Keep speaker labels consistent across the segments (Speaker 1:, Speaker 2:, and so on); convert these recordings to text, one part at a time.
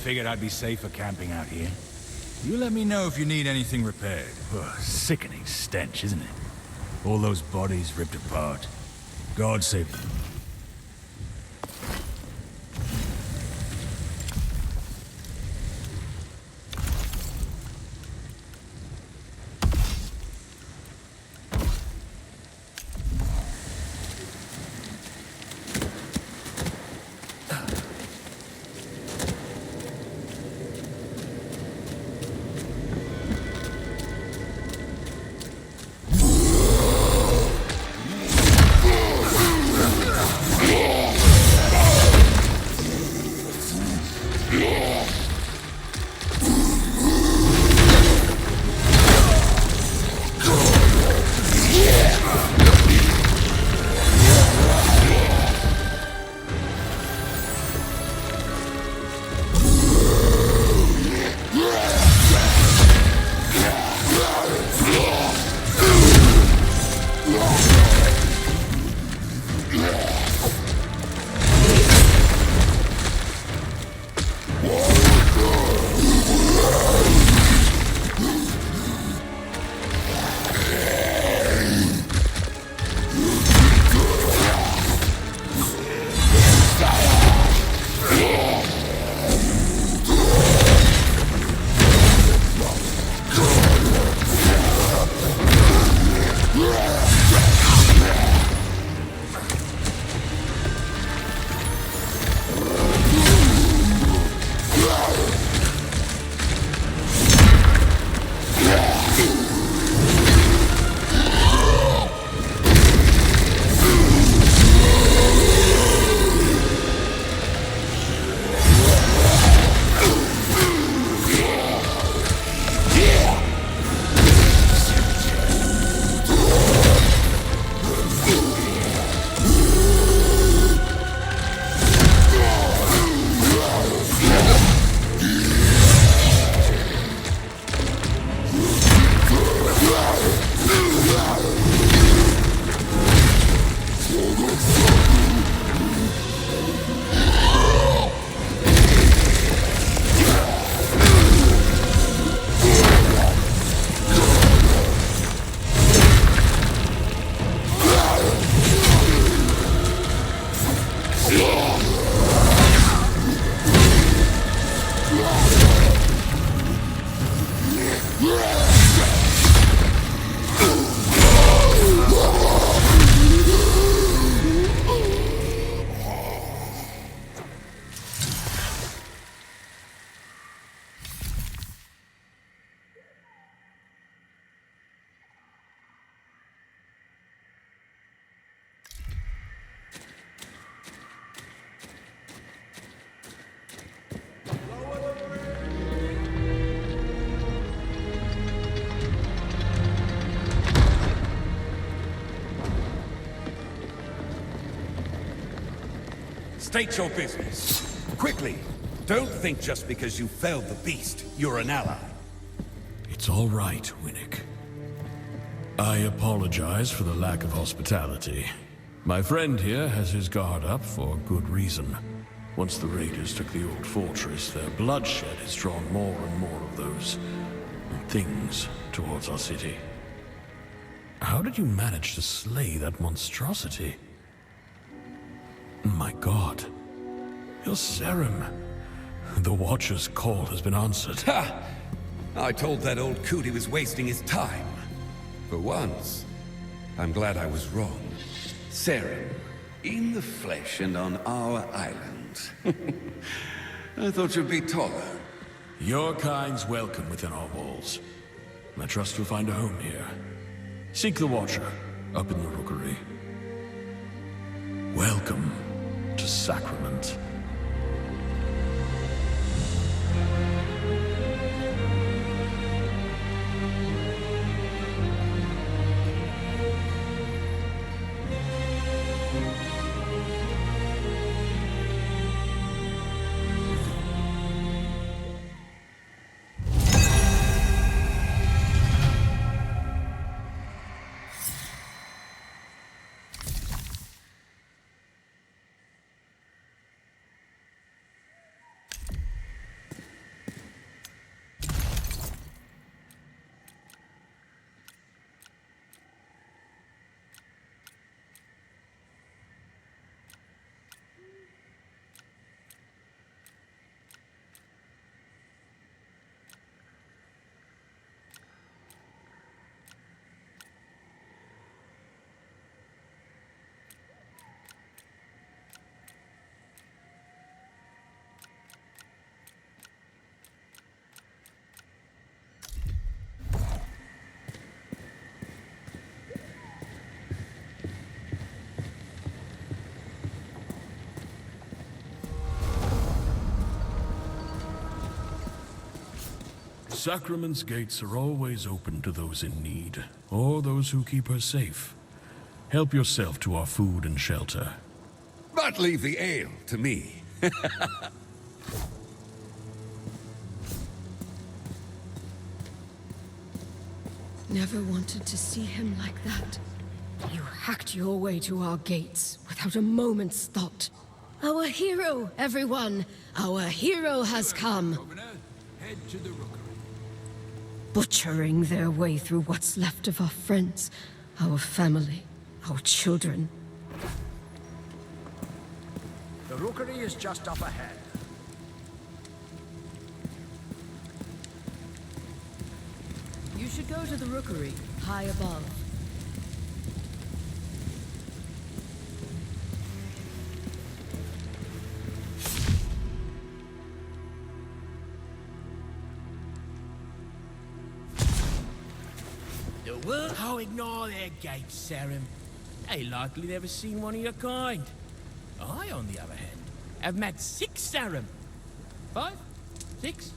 Speaker 1: figured I'd be safer camping out here. You let me know if you need anything repaired. Ugh, sickening stench, isn't it? All those bodies ripped apart. God save them.
Speaker 2: State your business. Quickly. Don't think just because you felled the beast, you're an ally.
Speaker 3: It's all right, Winnick. I apologize for the lack of hospitality. My friend here has his guard up for good reason. Once the raiders took the old fortress, their bloodshed has drawn more and more of those things towards our city. How did you manage to slay that monstrosity? My God. You're Serum. The Watcher's call has been answered.
Speaker 2: Ha! I told that old coot he was wasting his time. For once, I'm glad I was wrong. Serum, in the flesh and on our island. I thought you'd be taller.
Speaker 3: Your kind's welcome within our walls. I trust you'll find a home here. Seek the Watcher, up in the rookery. Welcome to Sacrament. Sacrament's gates are always open to those in need, or those who keep her safe. Help yourself to our food and shelter.
Speaker 2: But leave the ale to me.
Speaker 4: Never wanted to see him like that. You hacked your way to our gates without a moment's thought. Our hero, everyone! Our hero has come!
Speaker 1: Head to the rookery.
Speaker 4: Butchering their way through what's left of our friends, our family, our children.
Speaker 1: The rookery is just up ahead.
Speaker 4: You should go to the rookery, high above.
Speaker 5: Oh, ignore their gates, Sarum. They likely never seen one of your kind. I, on the other hand, have met 6 Sarum. 5? 6?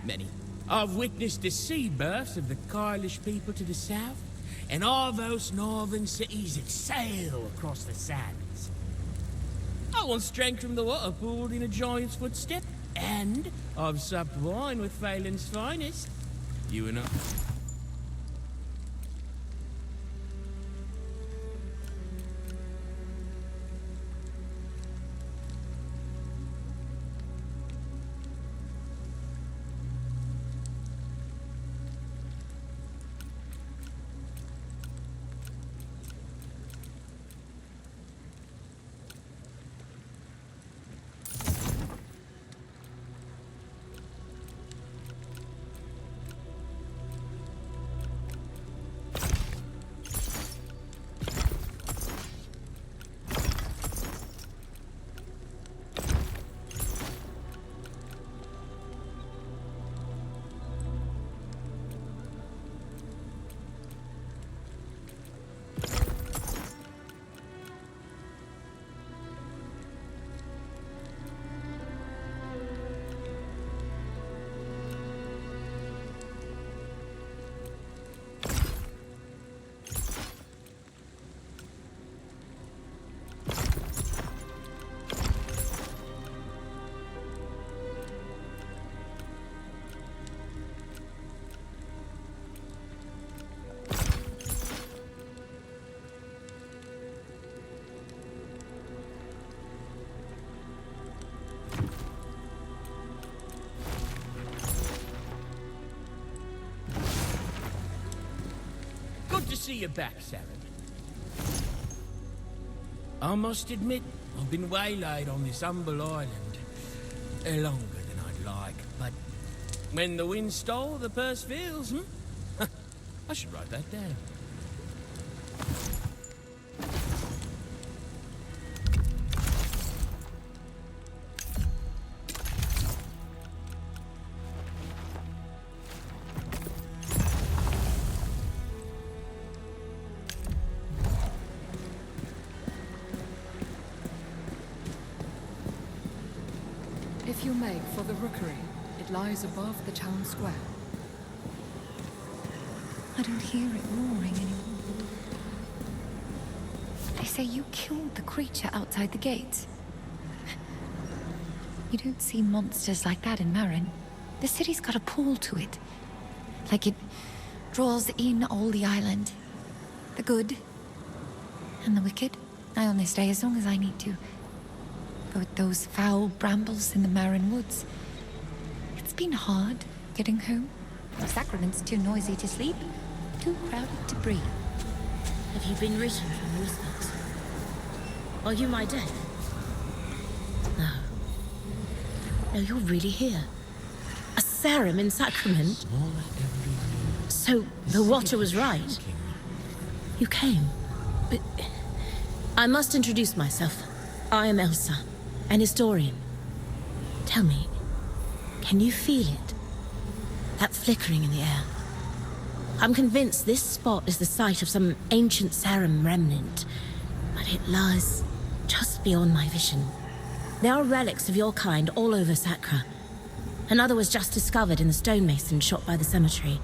Speaker 5: Many. I've witnessed the sea births of the Kyllish people to the south, and all those northern cities that sail across the sands. I once drank from the water pool in a giant's footstep, and I've supped wine with Phelan's finest. You and I... Good to see you back, Sarum. I must admit, I've been waylaid on this humble island longer than I'd like, but when the wind stole, the purse feels, I should write that down.
Speaker 6: If you make for the rookery, it lies above the town square.
Speaker 7: I don't hear it roaring anymore. They say you killed the creature outside the gates. You don't see monsters like that in Marin. The city's got a pull to it. Like it draws in all the island. The good and the wicked. I only stay as long as I need to. But with those foul brambles in the Marin woods, it's been hard getting home. Sacrament's too noisy to sleep, too crowded to breathe.
Speaker 8: Have you been written from whispers? Are you my death? No. No, you're really here. A Sarum in Sacrament? So, the Watcher was right. You came. But I must introduce myself. I am Elsa, an historian. Tell me, can you feel it? That flickering in the air? I'm convinced this spot is the site of some ancient Sarum remnant, but it lies just beyond my vision. There are relics of your kind all over Sacra. Another was just discovered in the stonemason shot by the cemetery.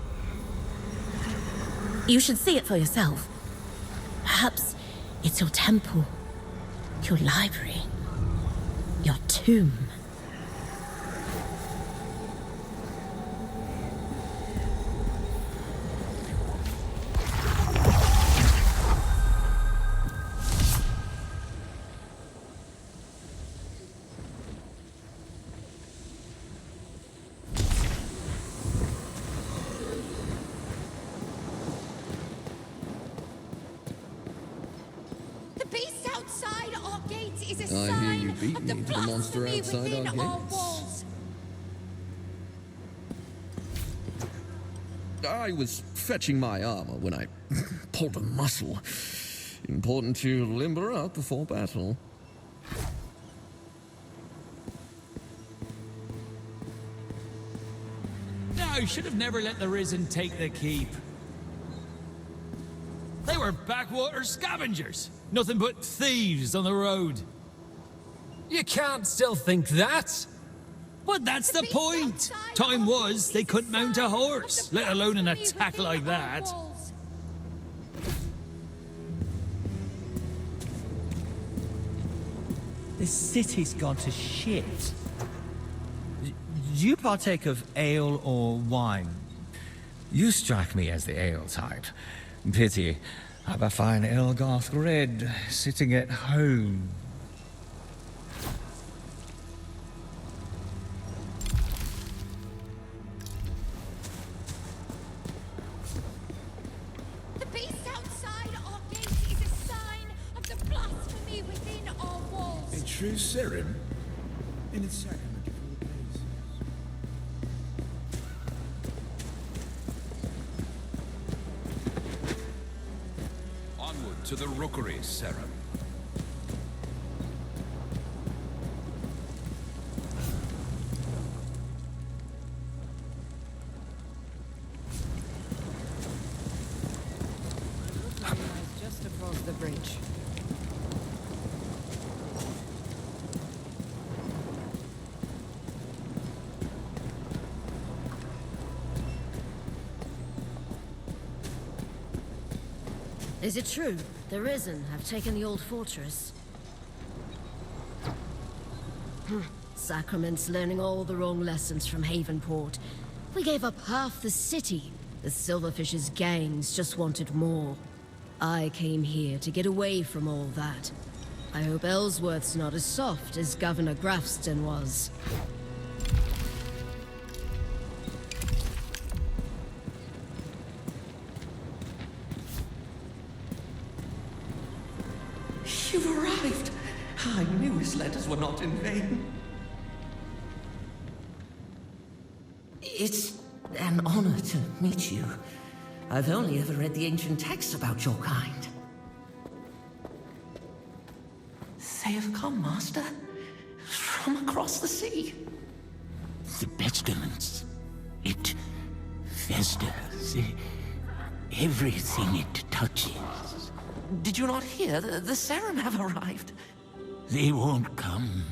Speaker 8: You should see it for yourself. Perhaps it's your temple, your library, your tomb.
Speaker 9: I hear you beat me to the monster outside our gates. I was fetching my armor when I pulled a muscle. Important to limber up before battle.
Speaker 1: No, should have never let the Risen take the keep. They were backwater scavengers. Nothing but thieves on the road.
Speaker 10: You can't still think that.
Speaker 1: But that's the point. Time was they couldn't mount a horse, let alone an attack like that.
Speaker 11: This city's gone to shit. Do you partake of ale or wine? You strike me as the ale type. Pity, I've a fine Elgarth red sitting at home.
Speaker 7: The beast outside our gate is a sign of the blasphemy within our walls.
Speaker 12: A true serum in its sacrament of all places.
Speaker 2: Onward to the rookery, Serum.
Speaker 6: Just across the bridge.
Speaker 4: Is it true? The Risen have taken the old fortress. Sacrament's learning all the wrong lessons from Havenport. We gave up half the city. The Silverfish's gangs just wanted more. I came here to get away from all that. I hope Ellsworth's not as soft as Governor Grafston was.
Speaker 9: You've arrived. I knew his letters were not in vain. It's an honor to meet you. I've only ever read the ancient texts about your kind. They have come, Master, from across the sea.
Speaker 5: The pestilence. It festers. Everything it touches.
Speaker 9: Did you not hear? The Serum have arrived.
Speaker 5: They won't come.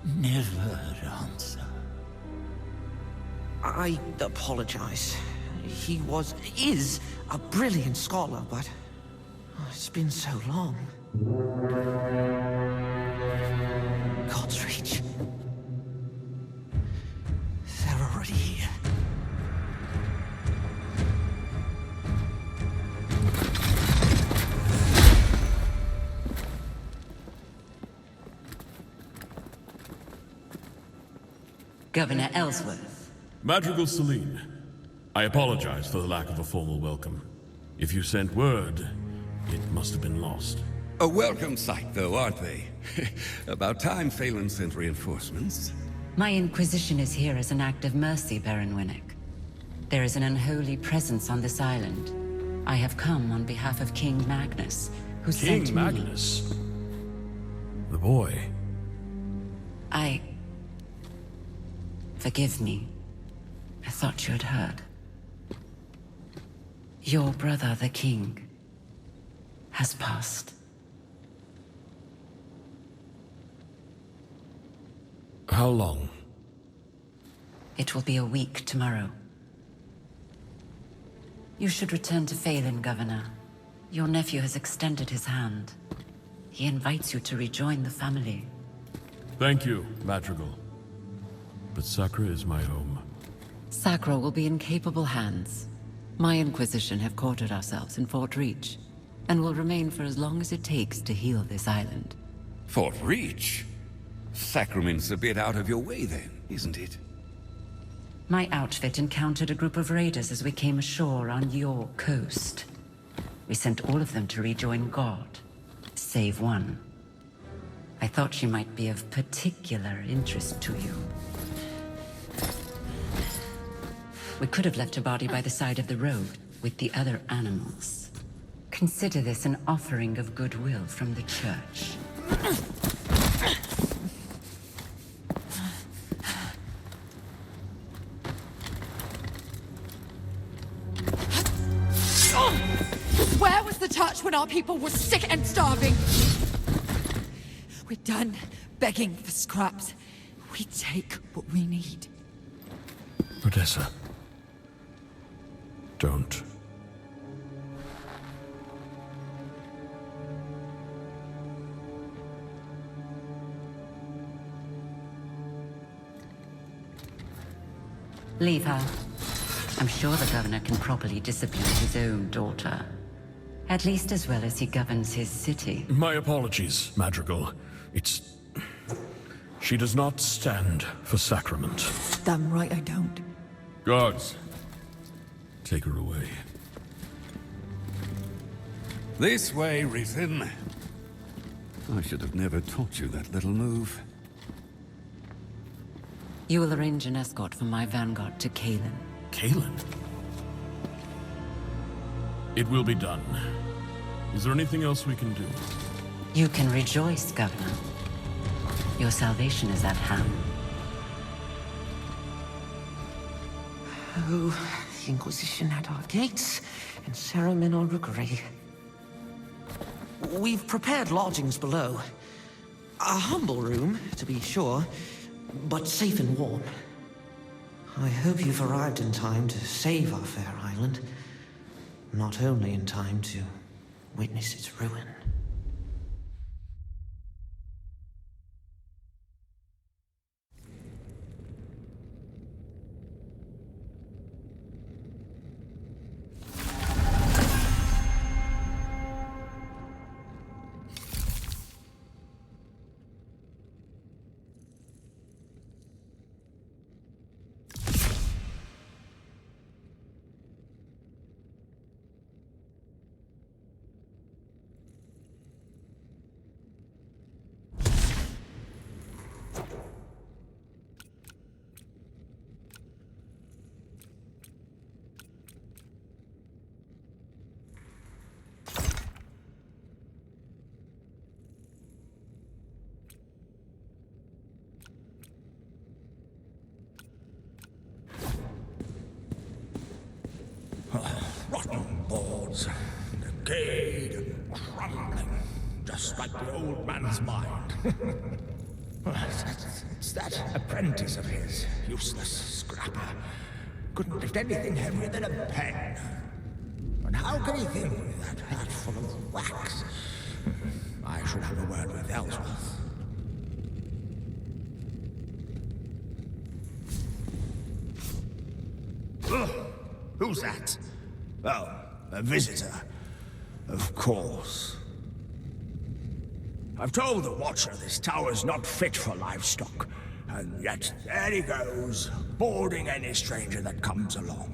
Speaker 5: Never answer.
Speaker 9: I apologize. He is a brilliant scholar, but it's been so long. God's reach. They're already here.
Speaker 13: Governor Ellsworth.
Speaker 3: Madrigal Celine, I apologize for the lack of a formal welcome. If you sent word, it must have been lost.
Speaker 2: A welcome sight, though, aren't they? About time Phelan sent reinforcements.
Speaker 13: My inquisition is here as an act of mercy, Baron Winnick. There is an unholy presence on this island. I have come on behalf of King Magnus, who sent me...
Speaker 3: King Magnus? The boy?
Speaker 13: Forgive me. I thought you had heard. Your brother, the king, has passed.
Speaker 3: How long?
Speaker 13: It will be a week tomorrow. You should return to Phelan, Governor. Your nephew has extended his hand. He invites you to rejoin the family.
Speaker 3: Thank you, Madrigal. But Sacra is my home.
Speaker 13: Sacra will be in capable hands. My Inquisition have quartered ourselves in Fort Reach, and will remain for as long as it takes to heal this island.
Speaker 2: Fort Reach? Sacrament's a bit out of your way then, isn't it?
Speaker 13: My outfit encountered a group of raiders as we came ashore on your coast. We sent all of them to rejoin God, save one. I thought she might be of particular interest to you. We could have left her body by the side of the road with the other animals. Consider this an offering of goodwill from the church.
Speaker 14: Where was the church when our people were sick and starving? We're done begging for scraps. We take what we need.
Speaker 3: Odessa. Don't.
Speaker 13: Leave her. I'm sure the governor can properly discipline his own daughter. At least as well as he governs his city.
Speaker 3: My apologies, Madrigal. She does not stand for sacrament.
Speaker 14: Damn right I don't.
Speaker 3: Guards, take her away.
Speaker 2: This way, Risen. I should have never taught you that little move.
Speaker 13: You will arrange an escort for my vanguard to Kalen.
Speaker 3: Kalen? It will be done. Is there anything else we can do?
Speaker 13: You can rejoice, Governor. Your salvation is at hand.
Speaker 9: Oh, the Inquisition at our gates, and Sarum in our rookery. We've prepared lodgings below. A humble room, to be sure, but safe and warm. I hope you've arrived in time to save our fair island. Not only in time to witness its ruin.
Speaker 1: Rotten boards, decayed and crumbling, just like the old man's mind. It's that apprentice of his, useless scrapper. Couldn't lift anything heavier than a pen. And how can he think with that hat full of wax? I should have a word with Ellsworth. Who's that? Oh, a visitor. Of course. I've told the Watcher this tower's not fit for livestock, and yet there he goes, boarding any stranger that comes along.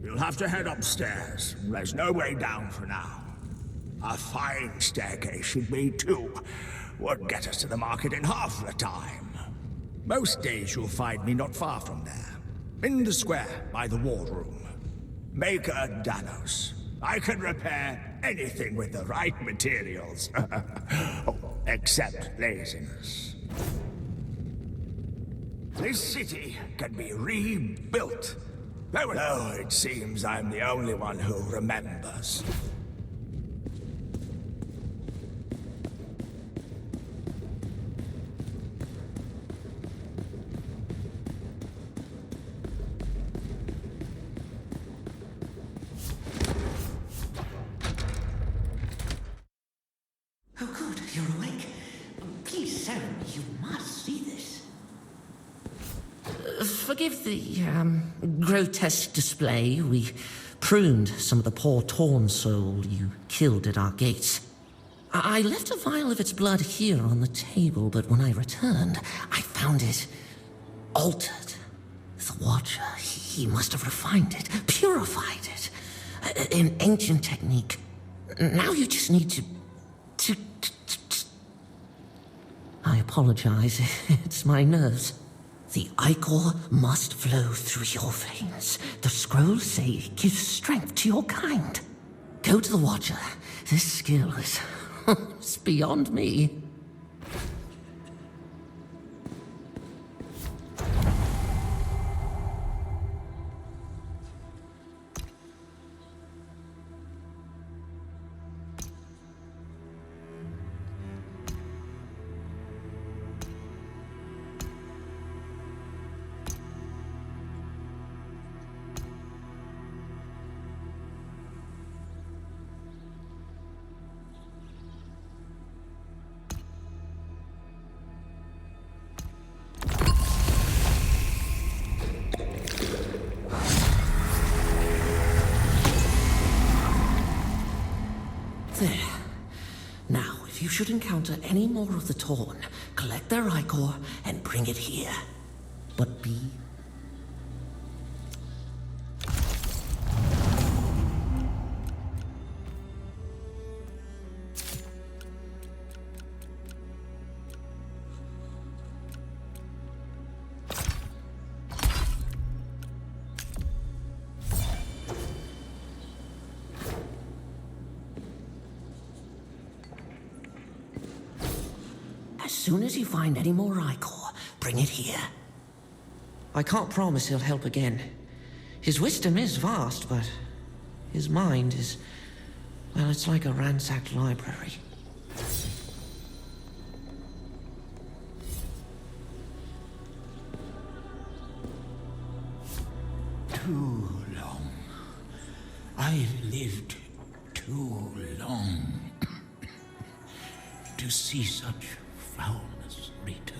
Speaker 1: You'll have to head upstairs. There's no way down for now. A fine staircase should be, too. Would get us to the market in half the time. Most days you'll find me not far from there. In the square, by the wardroom. Maker Danos. I can repair anything with the right materials. Oh, except laziness. This city can be rebuilt. Though it seems I'm the only one who remembers.
Speaker 9: Saren, you must see this.
Speaker 15: Forgive the, grotesque display. We pruned some of the poor torn soul you killed at our gates. I left a vial of its blood here on the table, but when I returned, I found it altered. The Watcher, he must have refined it, purified it. An ancient technique. Now you just need to... I apologize. It's my nerves. The ichor must flow through your veins. The scrolls say it gives strength to your kind. Go to the Watcher. This skill is... it's beyond me. There. Now, if you should encounter any more of the Torn, collect their ichor and bring it here. But be... As soon as you find any more ichor, bring it here.
Speaker 9: I can't promise he'll help again. His wisdom is vast, but his mind is... well, it's like a ransacked library.
Speaker 1: Too long. I've lived too long to see such foulness, Rita.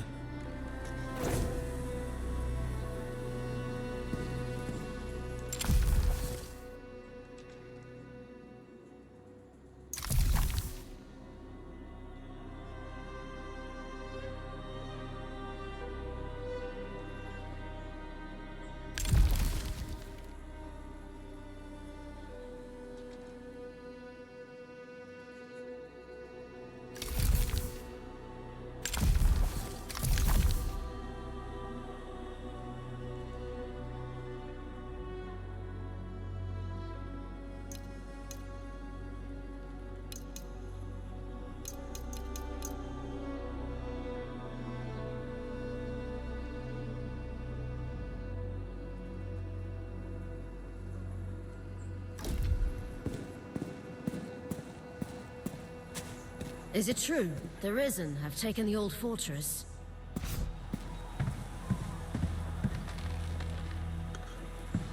Speaker 4: Is it true? The Risen have taken the old fortress?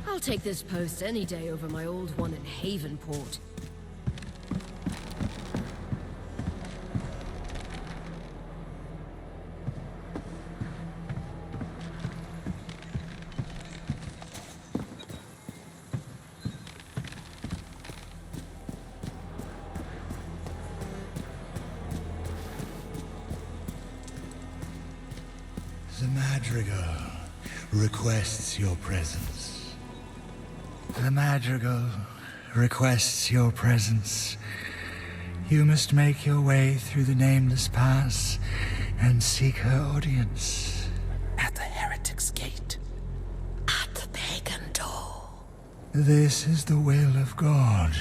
Speaker 4: I'll take this post any day over my old one in Havenport.
Speaker 12: The Madrigal requests your presence. The Madrigal requests your presence. You must make your way through the Nameless Pass and seek her audience.
Speaker 15: At the Heretic's Gate. At the Pagan Door.
Speaker 12: This is the will of God.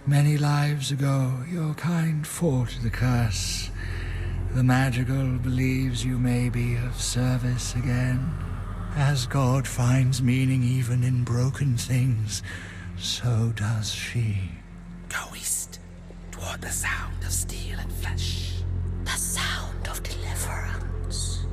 Speaker 12: Many lives ago, your kind fought the curse. The Madrigal believes you may be of service again. As God finds meaning even in broken things, so does she.
Speaker 15: Go east, toward the sound of steel and flesh. The sound of deliverance.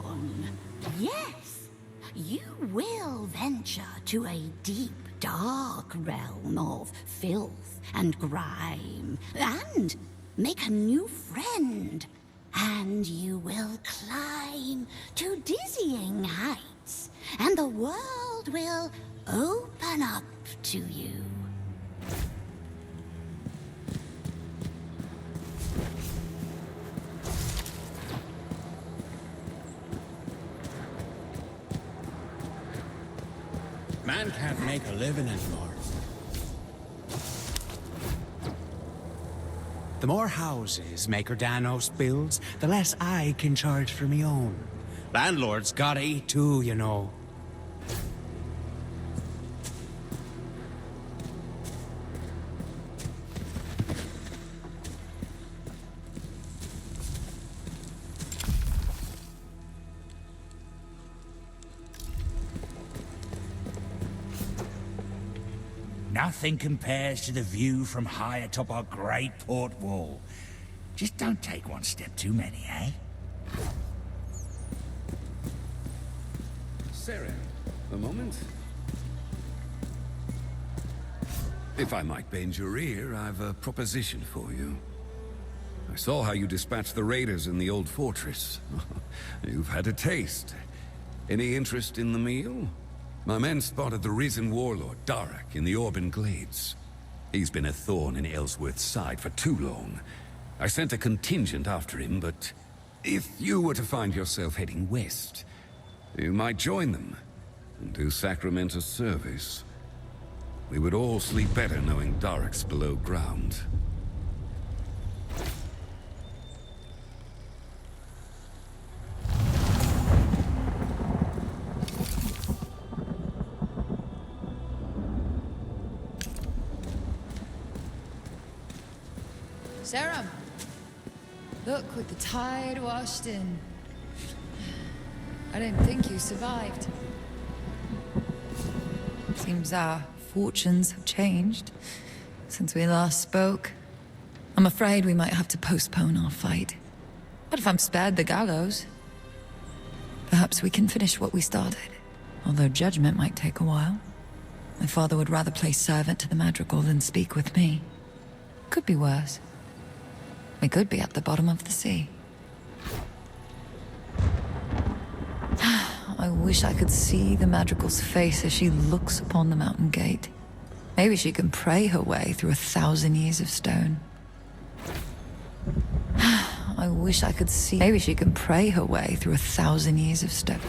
Speaker 16: on. Yes, you will venture to a deep, dark realm of filth and grime, and make a new friend. And you will climb to dizzying heights, and the world will open up to you.
Speaker 5: Man can't make a living anymore. The more houses Maker Danos builds, the less I can charge for me own. Landlord's gotta eat too, you know.
Speaker 1: Nothing compares to the view from high atop our great port wall. Just don't take one step too many, eh?
Speaker 2: Saren, a moment. If I might bend your ear, I've a proposition for you. I saw how you dispatched the raiders in the old fortress. You've had a taste. Any interest in the meal? My men spotted the risen warlord, Darak, in the Orban Glades. He's been a thorn in Ellsworth's side for too long. I sent a contingent after him, but if you were to find yourself heading west, you might join them and do Sacrament a service. We would all sleep better knowing Darak's below ground.
Speaker 14: Serum! Look what the tide washed in. I didn't think you survived. Seems our fortunes have changed since we last spoke. I'm afraid we might have to postpone our fight. But if I'm spared the gallows, perhaps we can finish what we started. Although judgment might take a while. My father would rather play servant to the madrigal than speak with me. Could be worse. We could be at the bottom of the sea. I wish I could see the madrigal's face as she looks upon the mountain gate. Maybe she can pray her way through 1,000 years of stone. I wish I could see... Maybe she can pray her way through 1,000 years of stone.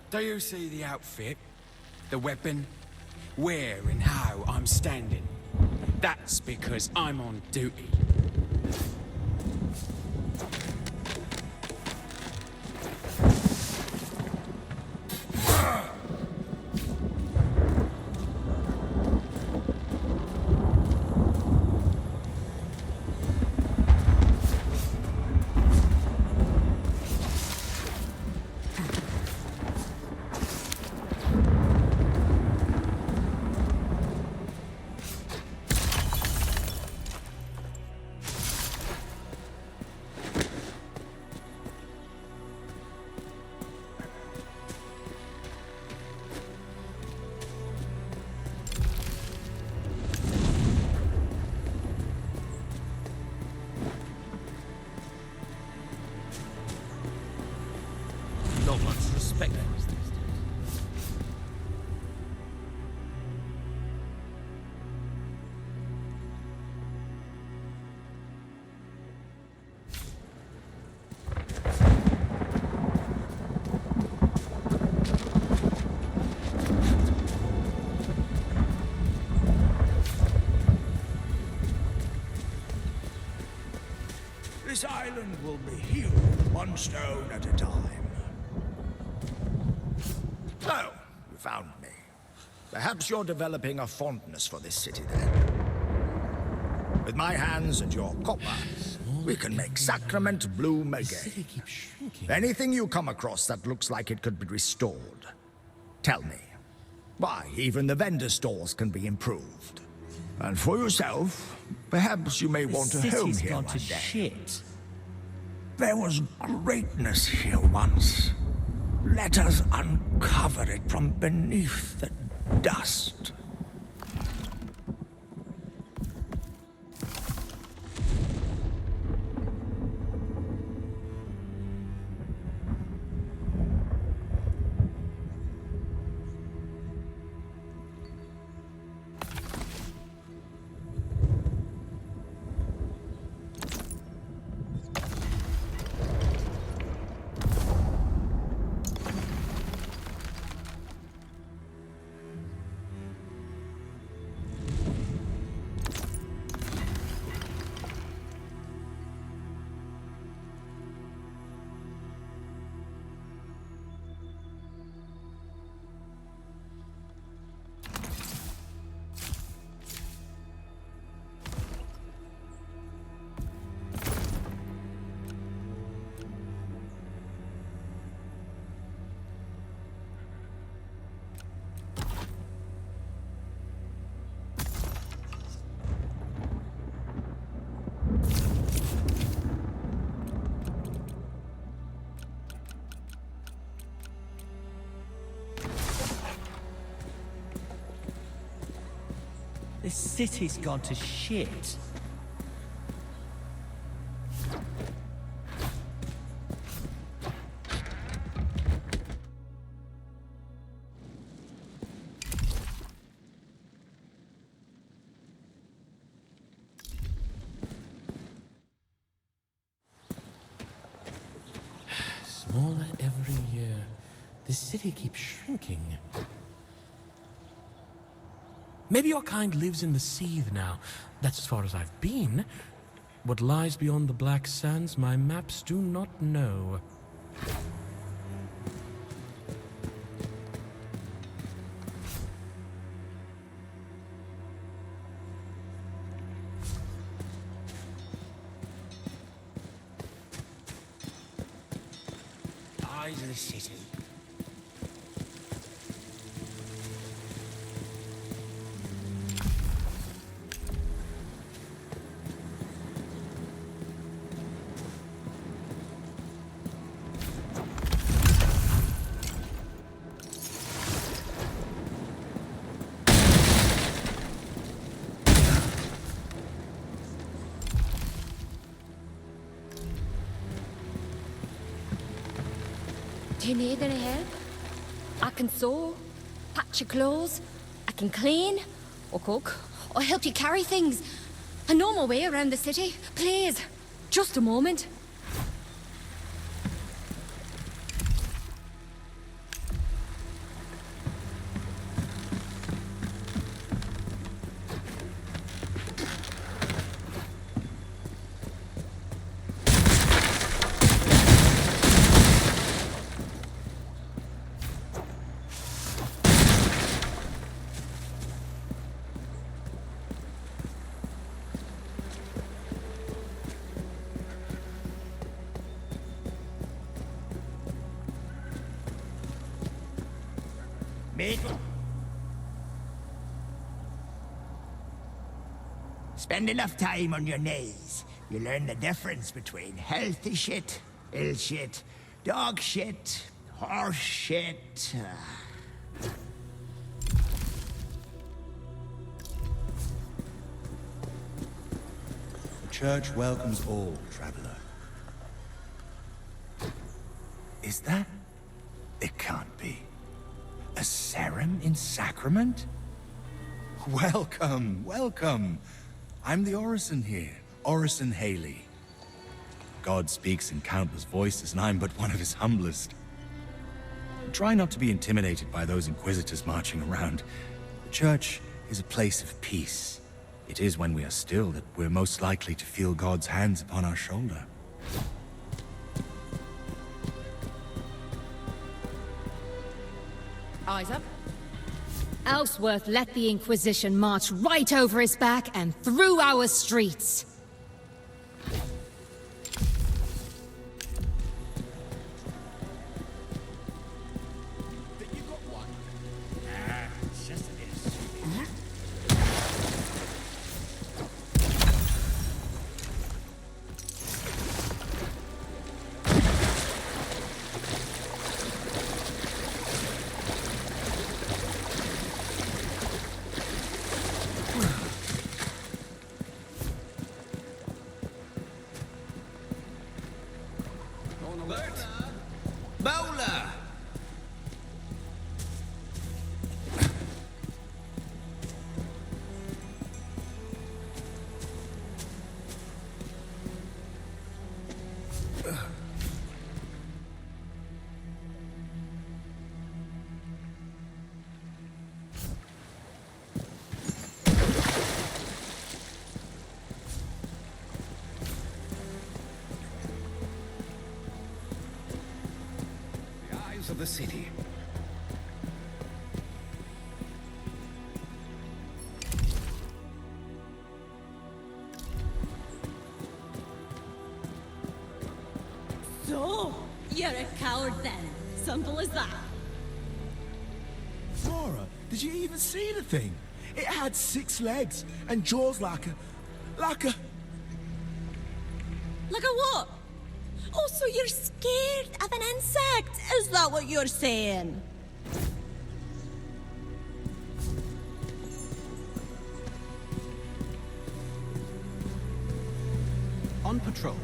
Speaker 5: Do you see the outfit? The weapon? Where and how I'm standing? That's because I'm on duty. Not much respect these days.
Speaker 1: This island will be healed one stone at a time. So, you found me. Perhaps you're developing a fondness for this city then. With my hands and your copper, we can make Sacrament bloom again. Anything you come across that looks like it could be restored, tell me. Why, even the vendor stalls can be improved. And for yourself, perhaps you may want a home here one day.
Speaker 5: Shit.
Speaker 1: There was greatness here once. Let us uncover it from beneath the dust.
Speaker 5: This city's gone to shit. Smaller every year. The city keeps shrinking. Maybe your kind lives in the Seethe now. That's as far as I've been. What lies beyond the Black Sands, my maps do not know.
Speaker 1: Eyes of the city.
Speaker 7: Do you need any help? I can sew, patch your clothes, I can clean, or cook, or help you carry things. I know my way around the city. Please, just a moment.
Speaker 1: Spend enough time on your knees. You learn the difference between healthy shit, ill shit, dog shit, horse shit.
Speaker 17: The church welcomes all, traveler. Is that? It can't be. A serum in Sacrament? Welcome, welcome. I'm the Orison here, Orison Haley. God speaks in countless voices, and I'm but one of his humblest. Try not to be intimidated by those inquisitors marching around. The church is a place of peace. It is when we are still that we're most likely to feel God's hands upon our shoulder.
Speaker 6: Eyes up.
Speaker 18: Ellsworth let the Inquisition march right over his back and through our streets.
Speaker 2: Of the city.
Speaker 8: So, you're a coward then. Simple as that.
Speaker 1: Zora, did you even see the thing? It had 6 legs and jaws like a...
Speaker 8: Like a what? Oh, so you're scared of an insect? Is that what you're saying?
Speaker 9: On patrol.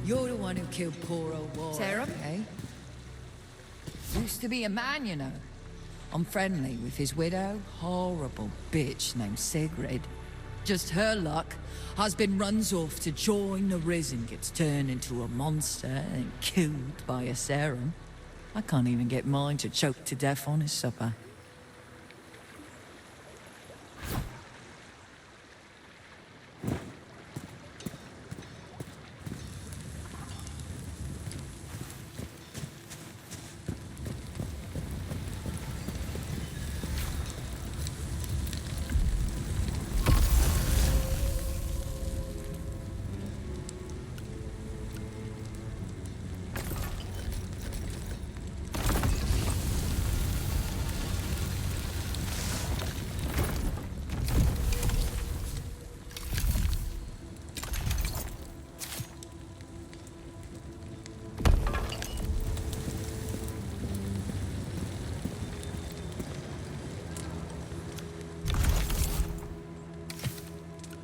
Speaker 14: You're the one who killed poor old Wall.
Speaker 6: Sarah?
Speaker 14: Eh? Used to be a man, you know. I'm friendly with his widow, horrible bitch named Sigrid. Just her luck. Husband runs off to join the Risen, gets turned into a monster and killed by a serum. I can't even get mine to choke to death on his supper.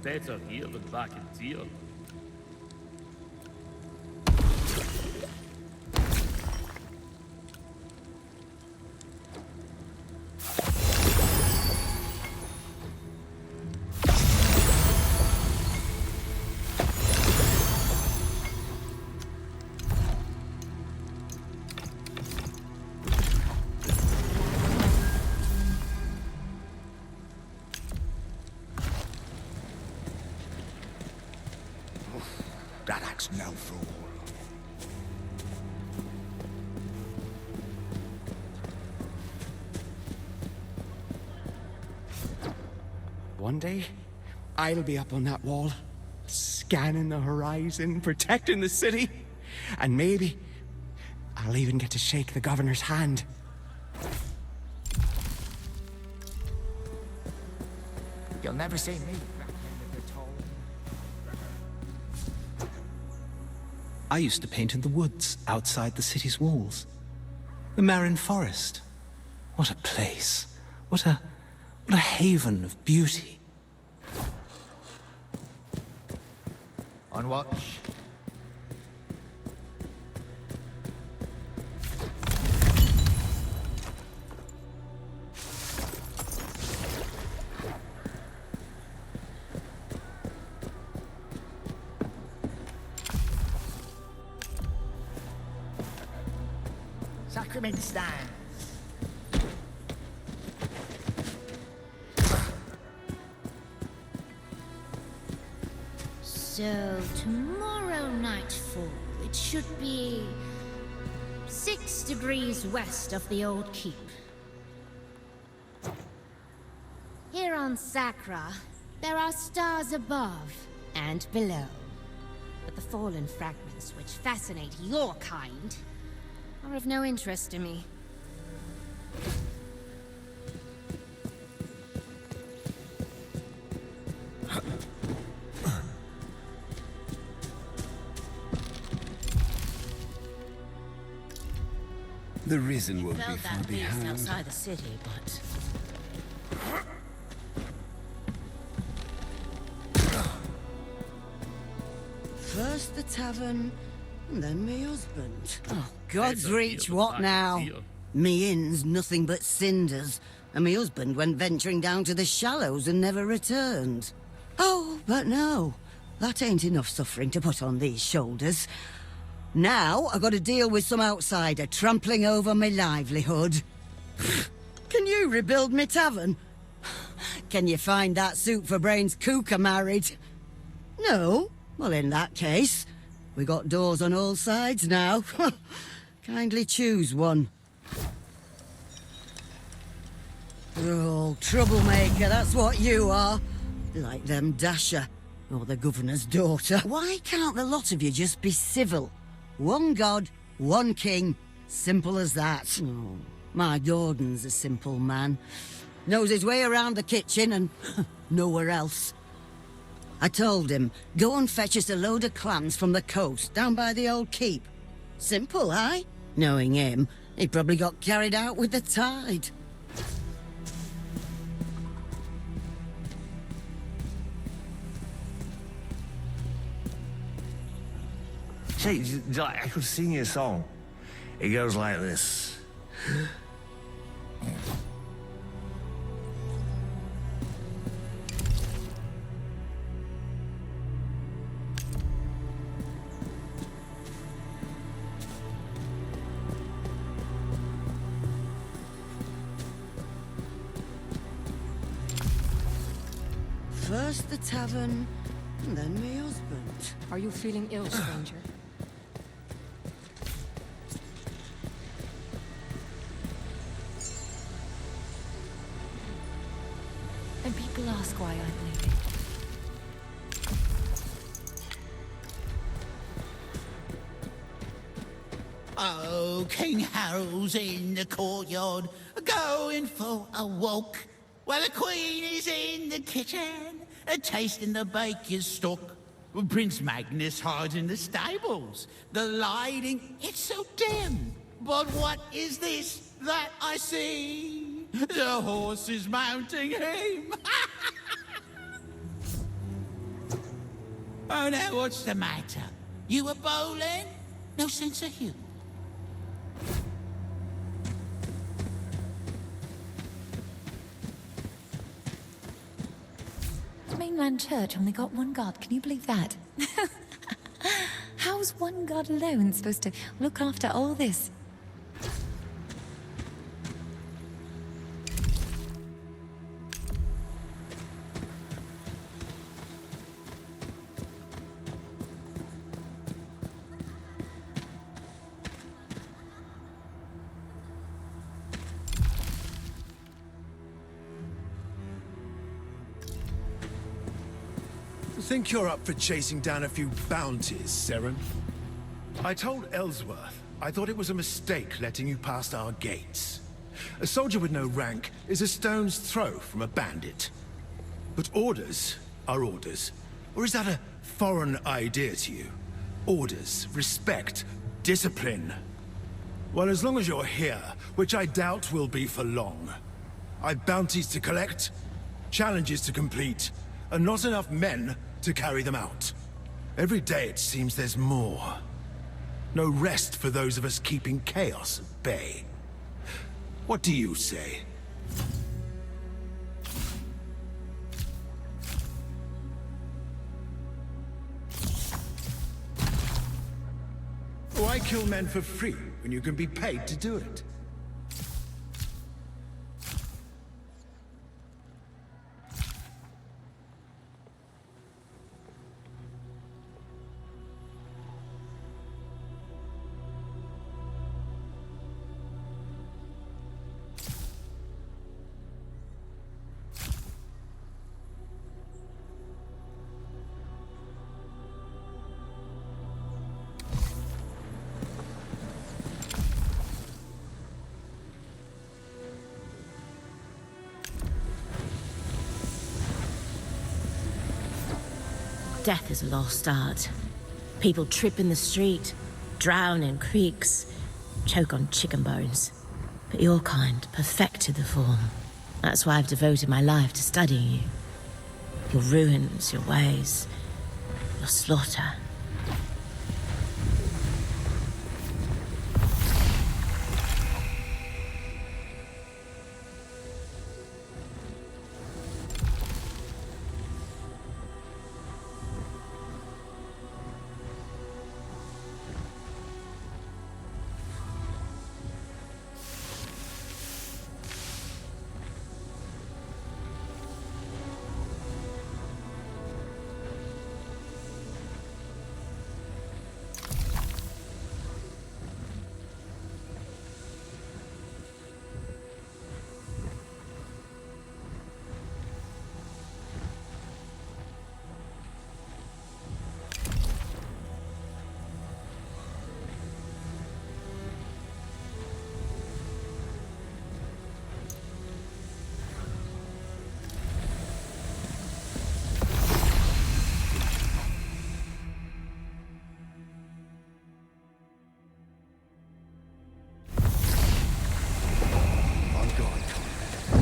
Speaker 19: Better here than back in Tyr.
Speaker 1: That act's no fool.
Speaker 20: One day, I'll be up on that wall, scanning the horizon, protecting the city, and maybe I'll even get to shake the governor's hand.
Speaker 12: You'll never see me.
Speaker 9: I used to paint in the woods outside the city's walls. The Marin Forest. What a place. What a haven of beauty.
Speaker 12: On watch.
Speaker 1: sacrament stands.
Speaker 8: So, tomorrow nightfall, it should be 6 degrees west of the old keep. Here on Sacra, there are stars above and below. But the fallen fragments which fascinate your kind are of no interest to me.
Speaker 2: The Risen won't be
Speaker 8: Felt
Speaker 2: far
Speaker 8: that beast
Speaker 2: behind.
Speaker 8: outside the city, but
Speaker 21: first the tavern, and then me husband. Oh, God's reach, what now? Me inn's nothing but cinders, and me husband went venturing down to the shallows and never returned. Oh, but no, that ain't enough suffering to put on these shoulders. Now I got to deal with some outsider trampling over my livelihood. Can you rebuild me tavern? Can you find that soup for brains cooker married? No? Well, in that case, we got doors on all sides now. Kindly choose one. Oh, troublemaker, that's what you are. Like them Dasher, or the governor's daughter. Why can't the lot of you just be civil? One god, one king, simple as that. Oh, my Gordon's a simple man. Knows his way around the kitchen and nowhere else. I told him, go and fetch us a load of clams from the coast, down by the old keep. Simple, aye? Knowing him, he probably got carried out with the tide.
Speaker 22: Say, I could sing you a song. It goes like this.
Speaker 21: First the tavern, and then me husband.
Speaker 6: Are you feeling ill, stranger?
Speaker 7: And people ask why I'm leaving.
Speaker 23: Oh, King Harold's in the courtyard, going for a walk. While the Queen is in the kitchen, tasting the baker's stock. Prince Magnus hides in the stables. The lighting, it's so dim. But what is this that I see? The horse is mounting him. Oh, now what's the matter? You were bowling? No sense of humor.
Speaker 7: The mainland church only got one god, can you believe that? How's one god alone supposed to look after all this?
Speaker 24: Think you're up for chasing down a few bounties, Seren? I told Ellsworth I thought it was a mistake letting you past our gates. A soldier with no rank is a stone's throw from a bandit. But orders are orders. Or is that a foreign idea to you? Orders, respect, discipline. Well, as long as you're here, which I doubt will be for long, I've bounties to collect, challenges to complete, and not enough men to carry them out. Every day it seems there's more. No rest for those of us keeping chaos at bay. What do you say? Oh, I kill men for free. when you can be paid to do it?
Speaker 8: Death is a lost art. People trip in the street, drown in creeks, choke on chicken bones. But your kind perfected the form. That's why I've devoted my life to studying you. Your ruins, your ways, your slaughter.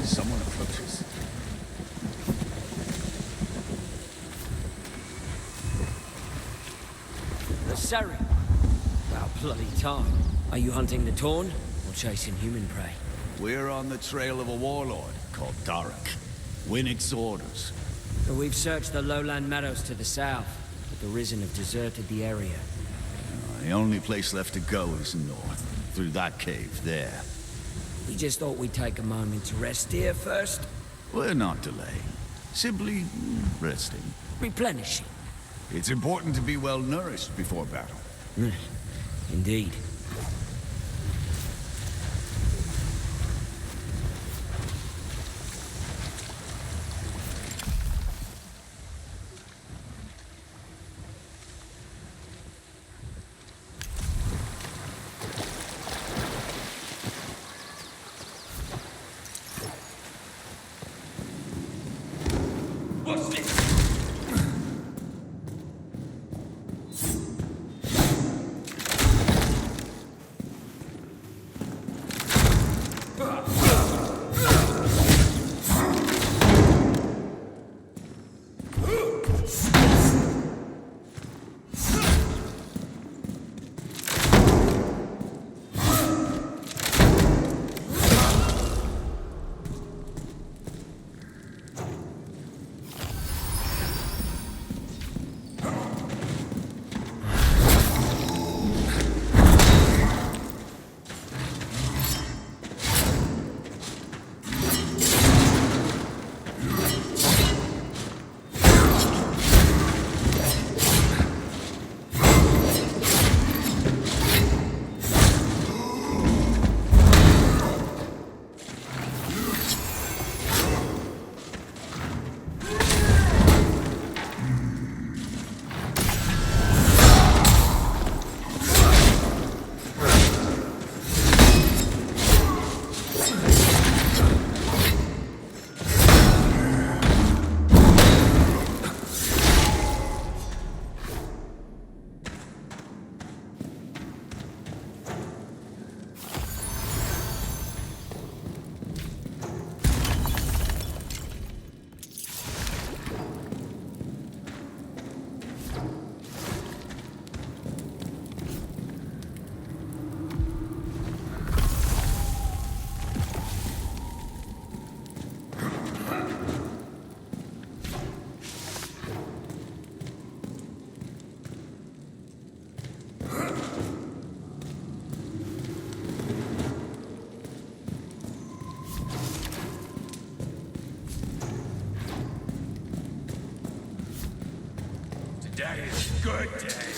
Speaker 1: Someone approaches.
Speaker 3: The Sari. About bloody time. Are you hunting the Torn or chasing human prey?
Speaker 10: We're on the trail of a warlord called Darek. Winnick's orders.
Speaker 3: We've searched the lowland meadows to the south, but the Risen have deserted the area.
Speaker 10: The only place left to go is north, through that cave there.
Speaker 3: We just thought we'd take a moment to rest here first.
Speaker 10: We're not delaying. Simply resting.
Speaker 3: Replenishing.
Speaker 10: It's important to be well nourished before battle.
Speaker 3: Indeed.
Speaker 2: What's this?
Speaker 1: that is good day.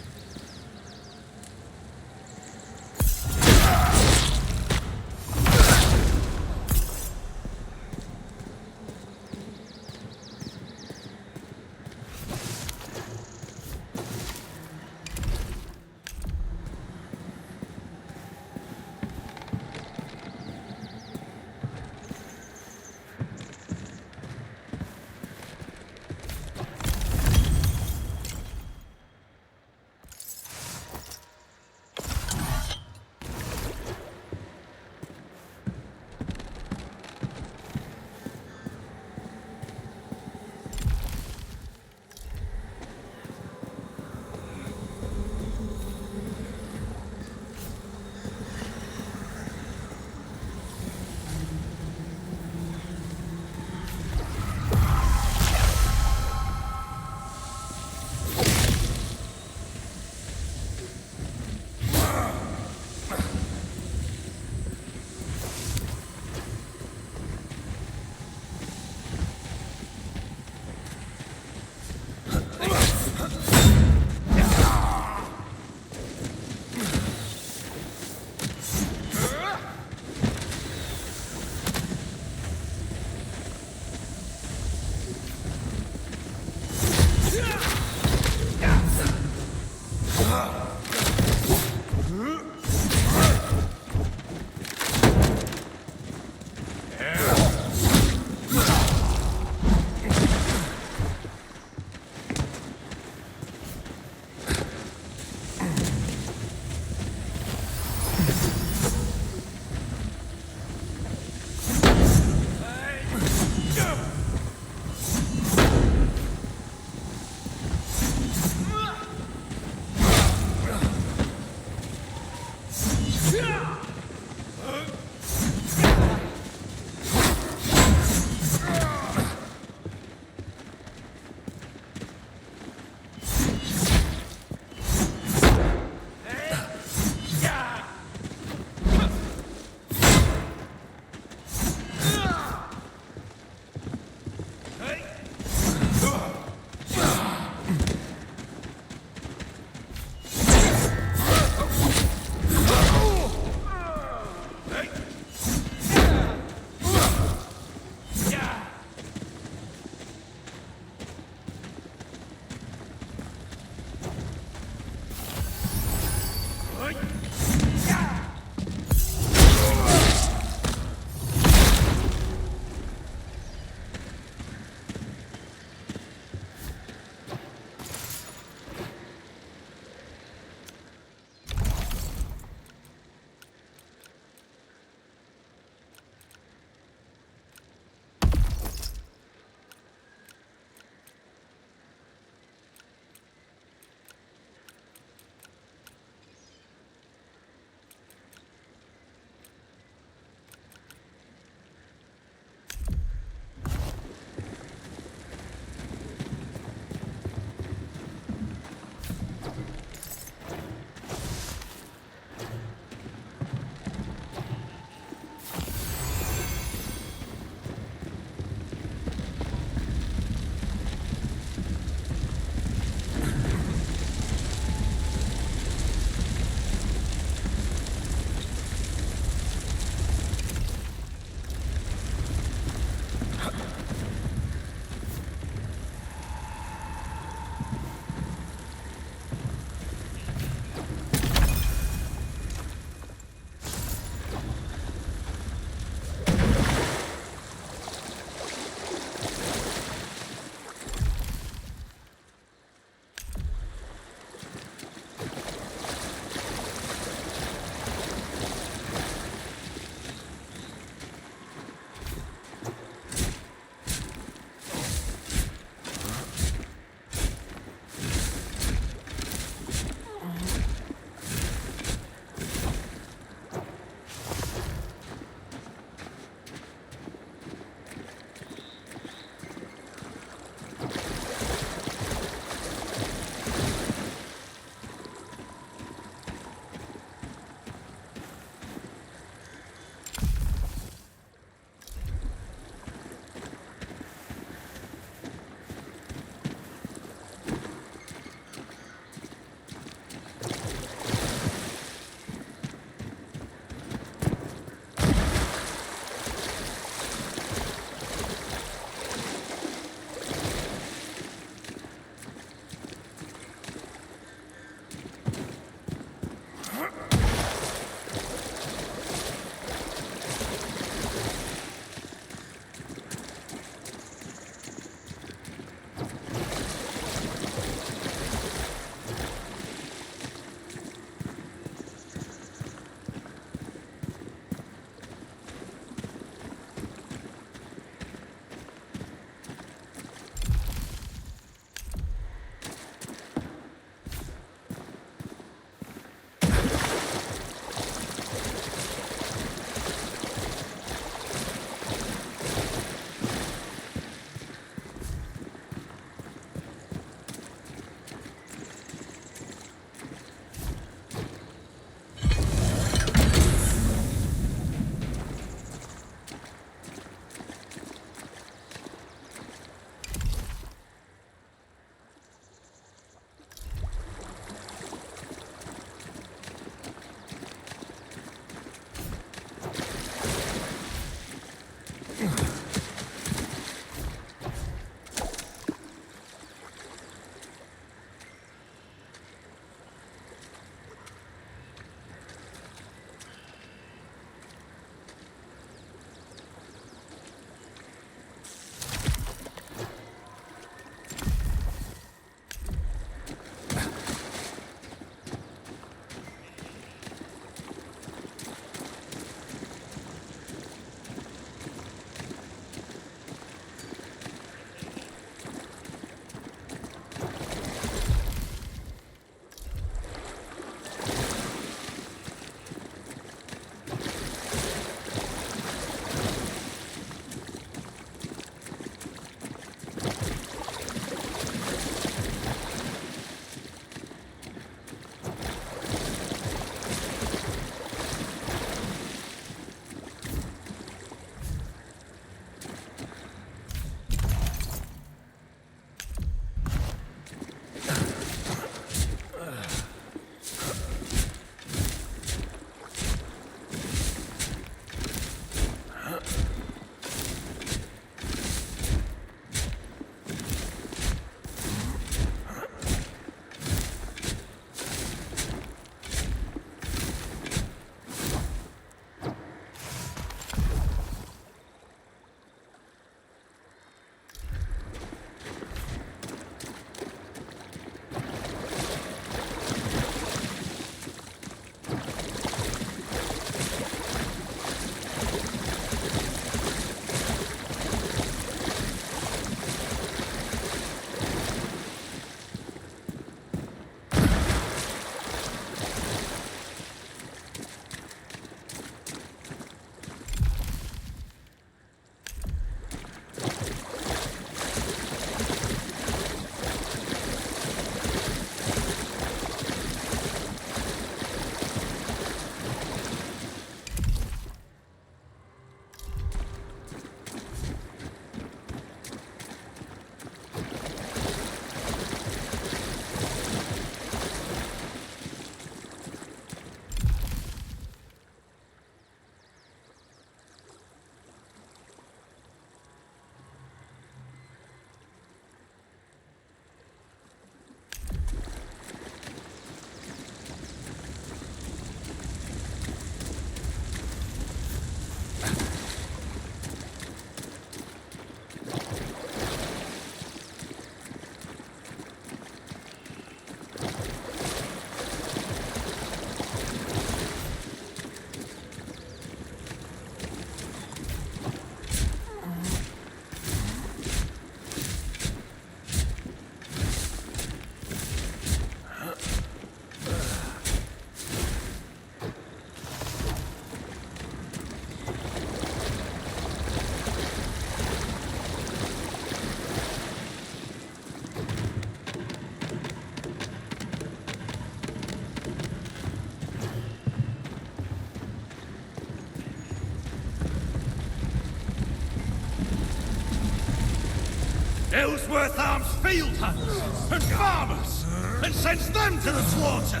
Speaker 4: Ellsworth arms field hunters and farmers and sends them to the slaughter.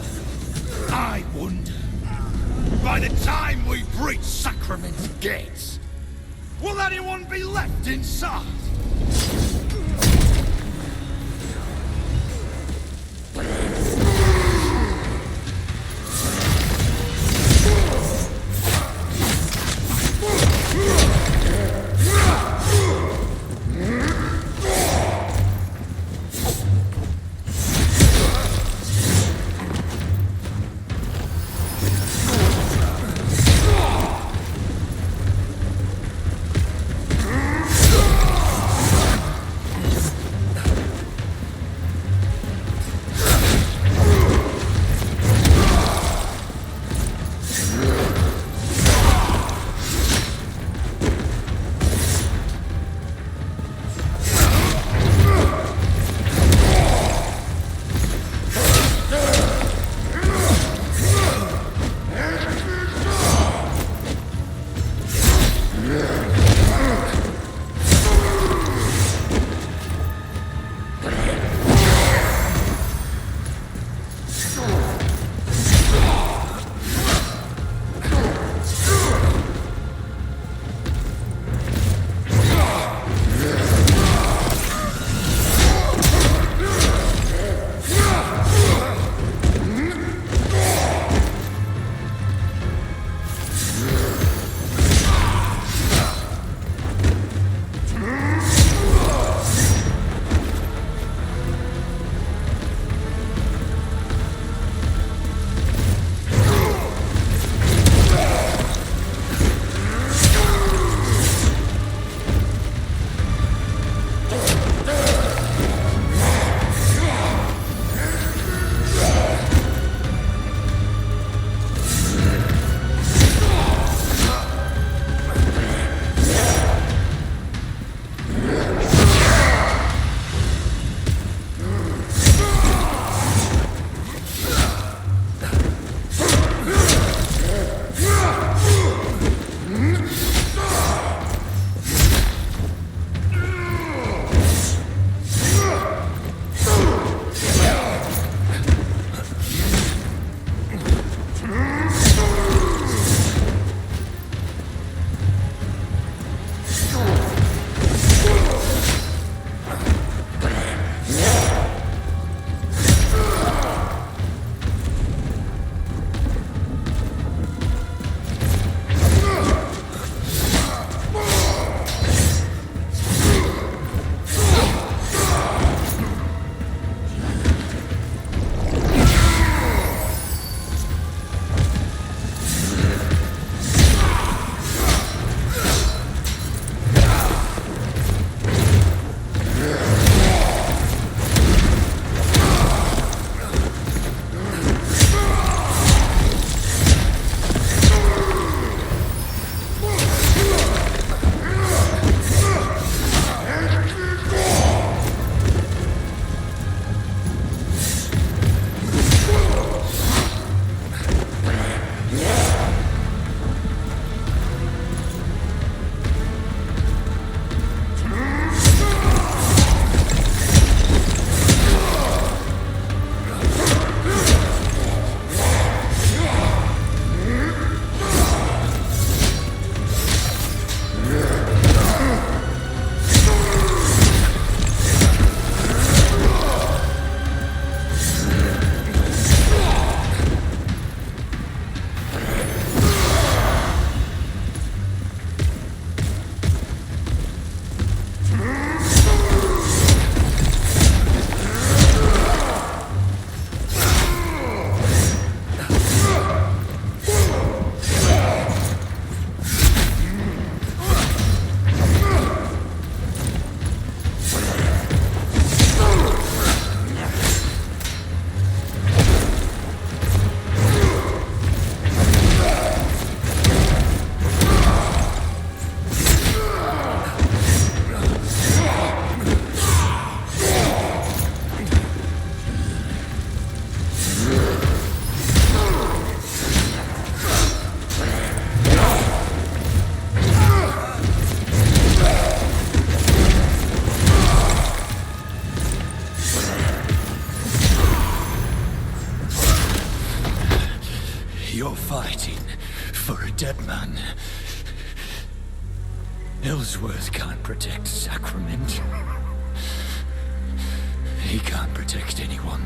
Speaker 4: I wonder, by the time we breach Sacrament's gates, will anyone be left inside?
Speaker 11: fighting for a dead man. Ellsworth can't protect Sacrament. He can't protect anyone.